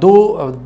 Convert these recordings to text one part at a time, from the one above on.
2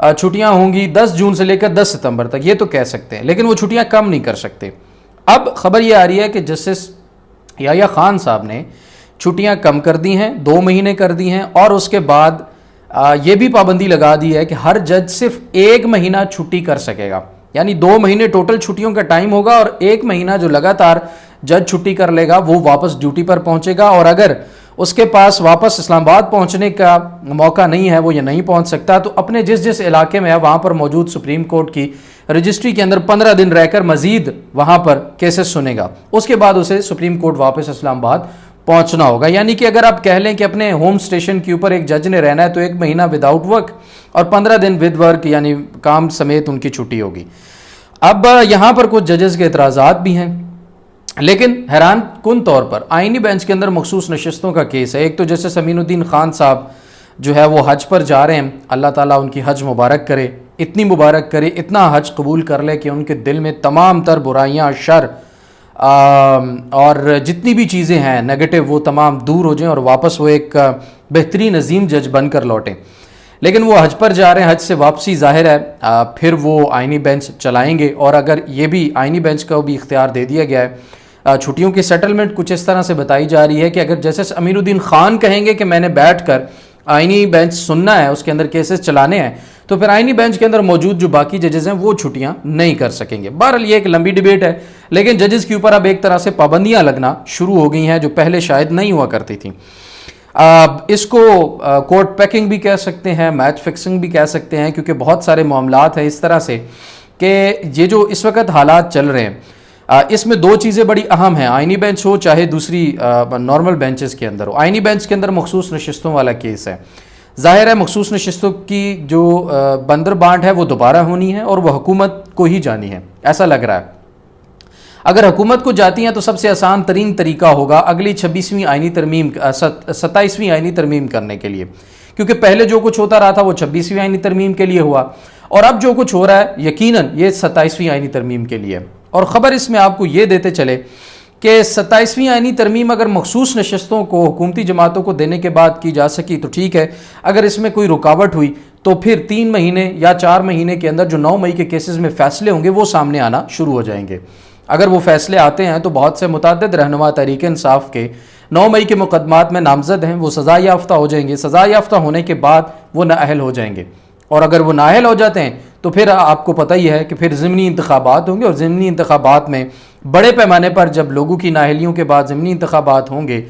چھٹیاں ہوں گی 10 جون سے لے کر 10 ستمبر تک، یہ تو کہہ سکتے ہیں، لیکن وہ چھٹیاں کم نہیں کر سکتے۔ اب خبر یہ آ رہی ہے کہ جسٹس یحییٰ خان صاحب نے چھٹیاں کم کر دی ہیں، 2 مہینے کر دی ہیں، اور اس کے بعد یہ بھی پابندی لگا دی ہے کہ ہر جج صرف 1 مہینہ چھٹی کر سکے گا، یعنی 2 مہینے ٹوٹل چھٹیوں کا ٹائم ہوگا، اور 1 مہینہ جو لگاتار جج چھٹی کر لے گا وہ واپس ڈیوٹی پر پہنچے گا، اور اگر اس کے پاس واپس اسلام آباد پہنچنے کا موقع نہیں ہے، وہ یہ نہیں پہنچ سکتا، تو اپنے جس علاقے میں ہے وہاں پر موجود سپریم کورٹ کی رجسٹری کے اندر 15 دن رہ کر مزید وہاں پر کیسز سنے گا، اس کے بعد اسے سپریم کورٹ واپس اسلام آباد پہنچنا ہوگا۔ یعنی کہ اگر آپ کہہ لیں کہ اپنے ہوم سٹیشن کے اوپر ایک جج نے رہنا ہے تو 1 مہینہ وداؤٹ ورک اور 15 دن ود ورک، یعنی کام سمیت ان کی چھٹی ہوگی۔ اب یہاں پر کچھ ججز کے اعتراضات بھی ہیں، لیکن حیران کن طور پر آئینی بینچ کے اندر مخصوص نشستوں کا کیس ہے۔ ایک تو جسٹس امین الدین خان صاحب جو ہے وہ حج پر جا رہے ہیں، اللہ تعالیٰ ان کی حج مبارک کرے، اتنی مبارک کرے، اتنا حج قبول کر لے کہ ان کے دل میں تمام تر برائیاں، شر اور جتنی بھی چیزیں ہیں نیگیٹو وہ تمام دور ہو جائیں، اور واپس وہ ایک بہترین عظیم جج بن کر لوٹیں۔ لیکن وہ حج پر جا رہے ہیں، حج سے واپسی ظاہر ہے پھر وہ آئینی بینچ چلائیں گے، اور اگر یہ بھی آئینی بینچ کا بھی اختیار دے دیا گیا ہے۔ چھٹیوں کی سیٹلمنٹ کچھ اس طرح سے بتائی جا رہی ہے کہ اگر جسٹس امین الدین خان کہیں گے کہ میں نے بیٹھ کر آئینی بینچ سننا ہے، اس کے اندر کیسز چلانے ہیں، تو پھر آئینی بینچ کے اندر موجود جو باقی ججز ہیں وہ چھٹیاں نہیں کر سکیں گے۔ بہرحال یہ ایک لمبی ڈیبیٹ ہے، لیکن ججز کے اوپر اب ایک طرح سے پابندیاں لگنا شروع ہو گئی ہیں جو پہلے شاید نہیں ہوا کرتی تھیں۔ اس کو کورٹ پیکنگ بھی کہہ سکتے ہیں، میچ فکسنگ بھی کہہ سکتے ہیں، کیونکہ بہت سارے معاملات ہیں اس طرح سے کہ یہ جو اس وقت حالات چل رہے ہیں اس میں 2 چیزیں بڑی اہم ہیں، آئینی بینچ ہو چاہے دوسری نارمل بینچز کے اندر ہو۔ آئینی بینچ کے اندر مخصوص نشستوں والا کیس ہے، ظاہر ہے مخصوص نشستوں کی جو بندر بانٹ ہے وہ دوبارہ ہونی ہے، اور وہ حکومت کو ہی جانی ہے، ایسا لگ رہا ہے۔ اگر حکومت کو جاتی ہیں تو سب سے آسان ترین طریقہ ہوگا اگلی 26ویں آئینی ترمیم 27ویں آئینی ترمیم کرنے کے لیے، کیونکہ پہلے جو کچھ ہوتا رہا تھا وہ 26ویں آئینی ترمیم کے لیے ہوا، اور اب جو کچھ ہو رہا ہے یقیناً یہ 27ویں آئینی ترمیم کے لیے۔ اور خبر اس میں آپ کو یہ دیتے چلے کہ 27ویں آئینی ترمیم اگر مخصوص نشستوں کو حکومتی جماعتوں کو دینے کے بعد کی جا سکی تو ٹھیک ہے، اگر اس میں کوئی رکاوٹ ہوئی تو پھر 3 مہینے یا 4 مہینے کے اندر جو 9 مئی کے کیسز میں فیصلے ہوں گے وہ سامنے آنا شروع ہو جائیں گے۔ اگر وہ فیصلے آتے ہیں تو بہت سے متعدد رہنما تحریک انصاف کے 9 مئی کے مقدمات میں نامزد ہیں، وہ سزا یافتہ ہو جائیں گے، سزا یافتہ ہونے کے بعد وہ نااہل ہو جائیں گے، اور اگر وہ نااہل ہو جاتے ہیں تو پھر آپ کو پتہ ہی ہے کہ پھر ضمنی انتخابات ہوں گے، اور ضمنی انتخابات میں بڑے پیمانے پر جب لوگوں کی نااہلیوں کے بعد ضمنی انتخابات ہوں گے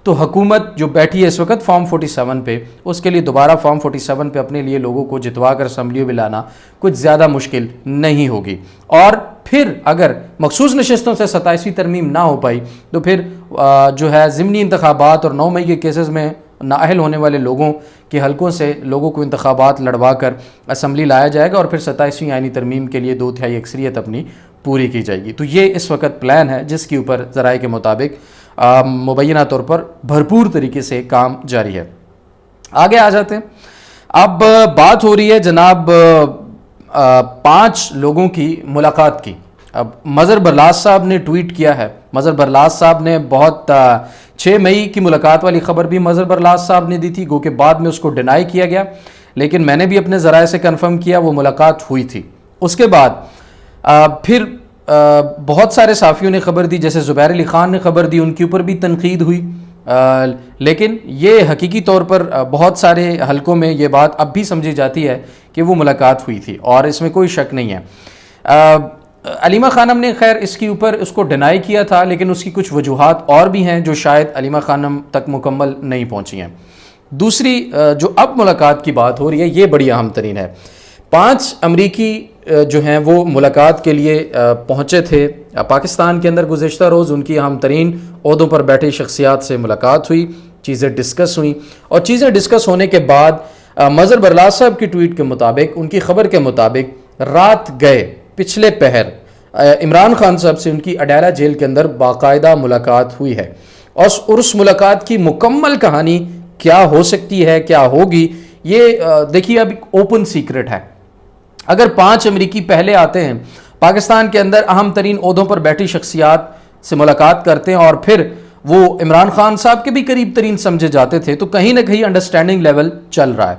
تو حکومت جو بیٹھی ہے اس وقت فارم 47 پہ، اس کے لیے دوبارہ فارم 47 پہ اپنے لیے لوگوں کو جتوا کر اسمبلیوں میں لانا کچھ زیادہ مشکل نہیں ہوگی۔ اور پھر اگر مخصوص نشستوں سے 27ویں ترمیم نہ ہو پائی تو پھر جو ہے ضمنی انتخابات اور 9 مئی کے کیسز میں نااہل ہونے والے لوگوں کے حلقوں سے لوگوں کو انتخابات لڑوا کر اسمبلی لایا جائے گا، اور پھر 27ویں آئینی ترمیم کے لیے 2/3 اکثریت اپنی پوری کی جائے گی۔ تو یہ اس وقت پلان ہے جس کے اوپر ذرائع کے مطابق مبینہ طور پر بھرپور طریقے سے کام جاری ہے۔ آگے آ جاتے ہیں، اب بات ہو رہی ہے جناب 5 لوگوں کی ملاقات کی۔ اب مظہر برلاس صاحب نے ٹویٹ کیا ہے، مظہر برلاس صاحب نے بہت 6 مئی کی ملاقات والی خبر بھی مظہر برلاس صاحب نے دی تھی، گو کہ بعد میں اس کو ڈینائی کیا گیا، لیکن میں نے بھی اپنے ذرائع سے کنفرم کیا وہ ملاقات ہوئی تھی۔ اس کے بعد پھر بہت سارے صحافیوں نے خبر دی، جیسے زبیر علی خان نے خبر دی، ان کے اوپر بھی تنقید ہوئی، لیکن یہ حقیقی طور پر بہت سارے حلقوں میں یہ بات اب بھی سمجھی جاتی ہے کہ وہ ملاقات ہوئی تھی، اور اس میں کوئی شک نہیں ہے۔ علیمہ خانم نے خیر اس کے اوپر اس کو ڈینائی کیا تھا، لیکن اس کی کچھ وجوہات اور بھی ہیں جو شاید علیمہ خانم تک مکمل نہیں پہنچی ہیں۔ دوسری جو اب ملاقات کی بات ہو رہی ہے یہ بڑی اہم ترین ہے۔ 5 امریکی جو ہیں وہ ملاقات کے لیے پہنچے تھے پاکستان کے اندر گزشتہ روز، ان کی اہم ترین عہدوں پر بیٹھے شخصیات سے ملاقات ہوئی، چیزیں ڈسکس ہوئیں، اور چیزیں ڈسکس ہونے کے بعد مظہر برلاس صاحب کی ٹویٹ کے مطابق، ان کی خبر کے مطابق رات گئے پچھلے پہر عمران خان صاحب سے ان کی اڈیالہ جیل کے اندر باقاعدہ ملاقات ہوئی ہے، اور اس ملاقات کی مکمل کہانی کیا ہو سکتی ہے، کیا ہوگی، یہ دیکھیے اب اوپن سیکرٹ ہے۔ اگر 5 امریکی پہلے آتے ہیں پاکستان کے اندر اہم ترین عہدوں پر بیٹھی شخصیات سے ملاقات کرتے ہیں، اور پھر وہ عمران خان صاحب کے بھی قریب ترین سمجھے جاتے تھے، تو کہیں نہ کہیں انڈرسٹینڈنگ لیول چل رہا ہے،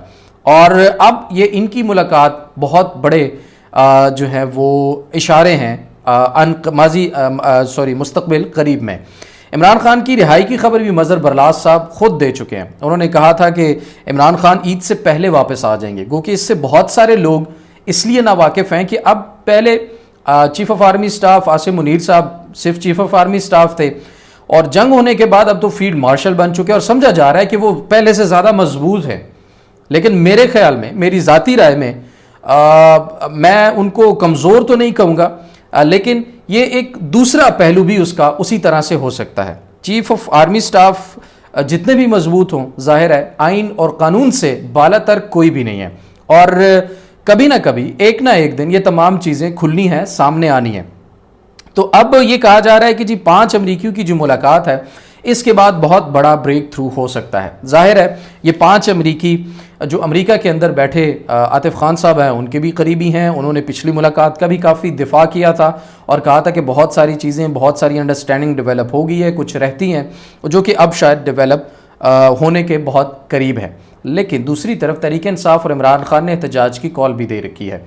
اور اب یہ ان کی ملاقات بہت بڑے جو ہے وہ اشارے ہیں مستقبل قریب میں۔ عمران خان کی رہائی کی خبر بھی مظہر برلاس صاحب خود دے چکے ہیں۔ انہوں نے کہا تھا کہ عمران خان عید سے پہلے واپس آ جائیں گے، گو کہ اس سے بہت سارے لوگ اس لیے نا واقف ہیں کہ اب پہلے chief of army staff Asim Munir صاحب صرف چیف آف آرمی سٹاف تھے، اور جنگ ہونے کے بعد اب تو فیلڈ مارشل بن چکے اور سمجھا جا رہا ہے کہ وہ پہلے سے زیادہ مضبوط ہے۔ لیکن میرے خیال میں، میری ذاتی رائے میں، میں ان کو کمزور تو نہیں کہوں گا، لیکن یہ ایک دوسرا پہلو بھی اس کا اسی طرح سے ہو سکتا ہے۔ چیف آف آرمی سٹاف جتنے بھی مضبوط ہوں، ظاہر ہے آئین اور قانون سے بالا تر کوئی بھی نہیں ہے، اور کبھی نہ کبھی ایک نہ ایک دن یہ تمام چیزیں کھلنی ہیں، سامنے آنی ہیں۔ تو اب یہ کہا جا رہا ہے کہ جی 5 امریکیوں کی جو ملاقات ہے اس کے بعد بہت بڑا بریک تھرو ہو سکتا ہے۔ ظاہر ہے یہ 5 امریکی جو امریکہ کے اندر بیٹھے عاطف خان صاحب ہیں، ان کے بھی قریبی ہیں۔ انہوں نے پچھلی ملاقات کا بھی کافی دفاع کیا تھا اور کہا تھا کہ بہت ساری چیزیں، بہت ساری انڈرسٹینڈنگ ڈیولپ ہو گئی ہے، کچھ رہتی ہیں جو کہ اب شاید ڈیولپ ہونے کے بہت قریب ہے۔ لیکن دوسری طرف تحریک انصاف اور عمران خان نے احتجاج کی کال بھی دے رکھی ہے۔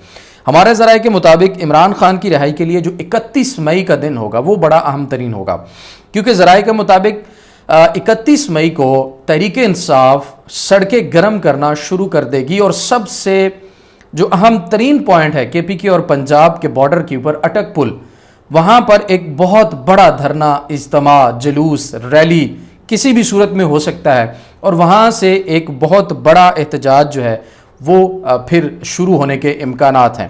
ہمارے ذرائع کے مطابق عمران خان کی رہائی کے لیے جو 31 مئی کا دن ہوگا وہ بڑا اہم ترین ہوگا، کیونکہ ذرائع کے مطابق 31 مئی کو تحریک انصاف سڑکیں گرم کرنا شروع کر دے گی، اور سب سے جو اہم ترین پوائنٹ ہے کے پی کے اور پنجاب کے بارڈر کے اوپر اٹک پل، وہاں پر ایک بہت بڑا دھرنا، اجتماع، جلوس، ریلی کسی بھی صورت میں ہو سکتا ہے، اور وہاں سے ایک بہت بڑا احتجاج جو ہے وہ پھر شروع ہونے کے امکانات ہیں۔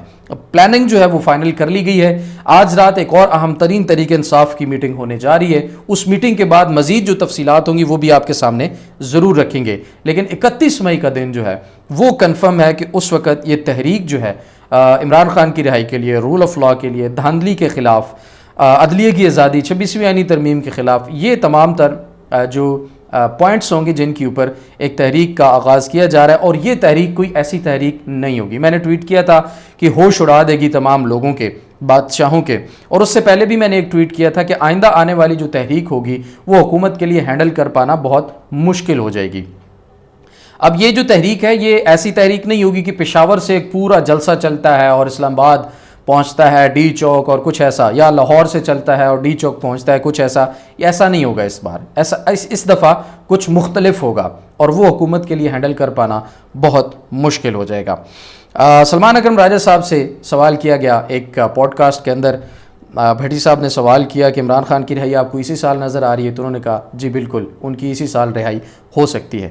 پلاننگ جو ہے وہ فائنل کر لی گئی ہے۔ آج رات ایک اور اہم ترین تحریک انصاف کی میٹنگ ہونے جا رہی ہے، اس میٹنگ کے بعد مزید جو تفصیلات ہوں گی وہ بھی آپ کے سامنے ضرور رکھیں گے، لیکن 31 مئی کا دن جو ہے وہ کنفرم ہے کہ اس وقت یہ تحریک جو ہے عمران خان کی رہائی کے لیے، رول آف لاء کے لیے، دھاندلی کے خلاف، عدلیہ کی آزادی، 26ویں آئینی ترمیم کے خلاف، یہ تمام تر جو پوائنٹس ہوں گے جن کے اوپر ایک تحریک کا آغاز کیا جا رہا ہے، اور یہ تحریک کوئی ایسی تحریک نہیں ہوگی۔ میں نے ٹویٹ کیا تھا کہ ہوش اڑا دے گی تمام لوگوں کے، بادشاہوں کے، اور اس سے پہلے بھی میں نے ایک ٹویٹ کیا تھا کہ آئندہ آنے والی جو تحریک ہوگی وہ حکومت کے لیے ہینڈل کر پانا بہت مشکل ہو جائے گی۔ اب یہ جو تحریک ہے یہ ایسی تحریک نہیں ہوگی کہ پشاور سے ایک پورا جلسہ چلتا ہے اور اسلام آباد پہنچتا ہے ڈی چوک اور کچھ ایسا، یا لاہور سے چلتا ہے اور ڈی چوک پہنچتا ہے کچھ ایسا۔ ایسا نہیں ہوگا اس بار، ایسا اس دفعہ کچھ مختلف ہوگا، اور وہ حکومت کے لیے ہینڈل کر پانا بہت مشکل ہو جائے گا۔ سلمان اکرم راجہ صاحب سے سوال کیا گیا ایک پوڈ کاسٹ کے اندر، بھٹی صاحب نے سوال کیا کہ عمران خان کی رہائی آپ کو اسی سال نظر آ رہی ہے؟ تو انہوں نے کہا جی بالکل، ان کی اسی سال رہائی ہو سکتی ہے۔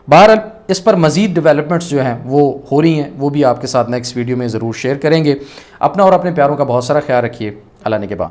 بہرحال اس پر مزید ڈیولپمنٹس جو ہیں وہ ہو رہی ہیں، وہ بھی آپ کے ساتھ نیکسٹ ویڈیو میں ضرور شیئر کریں گے۔ اپنا اور اپنے پیاروں کا بہت سارا خیال رکھیے۔ اللہ نگہبان۔